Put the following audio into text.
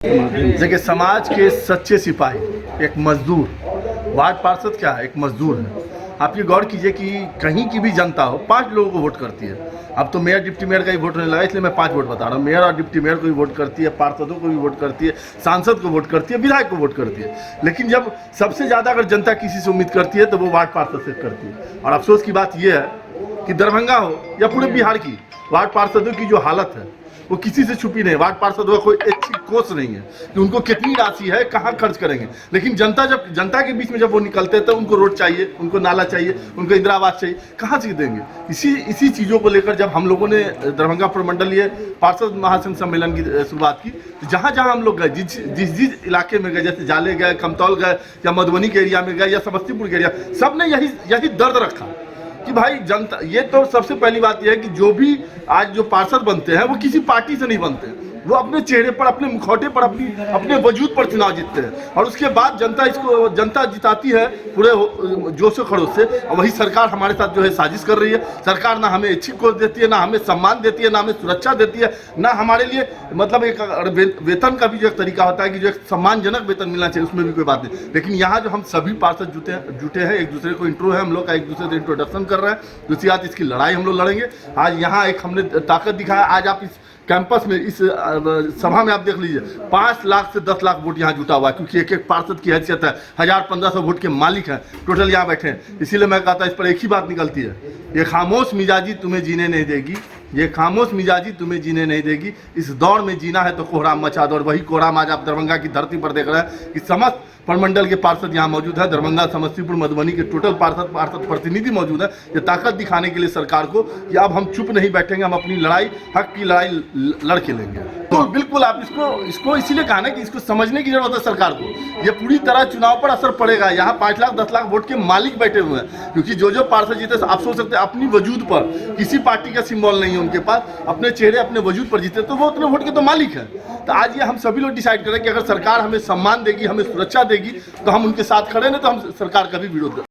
देखिए, समाज के सच्चे सिपाही एक मजदूर, वार्ड पार्षद क्या है, एक मजदूर है। आप ये गौर कीजिए कि कहीं की भी जनता हो 5 लोगों को वोट करती है। अब तो मेयर डिप्टी मेयर का ही वोट होने लगा, इसलिए मैं 5 वोट बता रहा हूँ। मेयर और डिप्टी मेयर को भी वोट करती है, पार्षदों को भी वोट करती है, सांसद को वोट करती है, विधायक को वोट करती है। लेकिन जब सबसे ज़्यादा अगर जनता किसी से उम्मीद करती है तो वो वार्ड पार्षद से करती है। और अफसोस की बात यह है कि दरभंगा हो या पूरे बिहार की वार्ड पार्षदों की जो हालत है वो किसी से छुपी नहीं। वार्ड पार्षद कोई अच्छी कोच नहीं है कि उनको कितनी राशि है, कहाँ खर्च करेंगे। लेकिन जनता के बीच में जब वो निकलते हैं तो उनको रोड चाहिए, उनको नाला चाहिए, उनको इंदिरा आवास चाहिए, कहाँ से देंगे। इसी चीज़ों को लेकर जब हम लोगों ने दरभंगा प्रमंडलीय पार्षद महासंघ सम्मेलन की शुरुआत की, तो जहाँ हम लोग गए, जिस इलाके में गए, जैसे जाले गए, कमतौल गए, या मधुबनी के एरिया में गए, या समस्तीपुर के एरिया, सब ने यही दर्द रखा कि भाई जनता, ये तो सबसे पहली बात यह है कि जो भी आज जो पार्षद बनते हैं वो किसी पार्टी से नहीं बनते, वो अपने चेहरे पर, अपने मुखौटे पर, अपने वजूद पर चुनाव जीतते हैं। और उसके बाद जनता जिताती है पूरे जोशो खरोश से। और वही सरकार हमारे साथ जो है साजिश कर रही है। सरकार ना हमें इच्छित कोर्स देती है, ना हमें सम्मान देती है, ना हमें सुरक्षा देती है, ना हमारे लिए मतलब एक वेतन का भी जो एक तरीका होता है कि जो एक सम्मानजनक वेतन मिलना चाहिए, उसमें भी कोई बात नहीं। लेकिन यहाँ जो हम सभी पार्षद जुटे हैं, एक दूसरे को इंट्रो है, हम लोग का एक दूसरे से इंट्रोडक्शन कर रहे हैं। दूसरी बात, इसकी लड़ाई हम लोग लड़ेंगे। आज यहाँ एक हमने ताकत दिखाया। आज आप इस कैंपस में, इस सभा में आप देख लीजिए, 5 लाख से 10 लाख वोट यहाँ जुटा हुआ है, क्योंकि एक पार्षद की हैसियत है। 1000-1500 वोट के मालिक हैं टोटल यहाँ बैठे हैं। इसीलिए मैं कहता इस पर एक ही बात निकलती है, ये खामोश मिजाजी तुम्हें जीने नहीं देगी, ये खामोश मिजाजी तुम्हें जीने नहीं देगी। इस दौर में जीना है तो कोहराम मचा दो। और वही कोहराम आज आप दरभंगा की धरती पर देख रहे हैं कि समस्त प्रमंडल के पार्षद यहाँ मौजूद है। दरभंगा, समस्तीपुर, मधुबनी के टोटल पार्षद प्रतिनिधि मौजूद है। ये ताकत दिखाने के लिए सरकार को कि अब हम चुप नहीं बैठेंगे, हम अपनी लड़ाई, हक की लड़ाई लड़ के लेंगे। तो बिल्कुल आप इसको इसीलिए कहा ना कि इसको समझने की जरूरत है सरकार को। ये पूरी तरह चुनाव पर असर पड़ेगा। यहाँ 5 लाख 10 लाख वोट के मालिक बैठे हुए हैं, क्योंकि जो पार्षद जीते, आप सोच सकते हैं अपनी वजूद पर, किसी पार्टी का सिंबल नहीं है उनके पास, अपने चेहरे, अपने वजूद पर जीते, तो वो उतने वोट के तो मालिक है। तो आज ये हम सभी लोग डिसाइड करें कि अगर सरकार हमें सम्मान देगी, हमें सुरक्षा देगी, तो हम उनके साथ खड़े, नहीं तो हम सरकार का भी विरोध करें।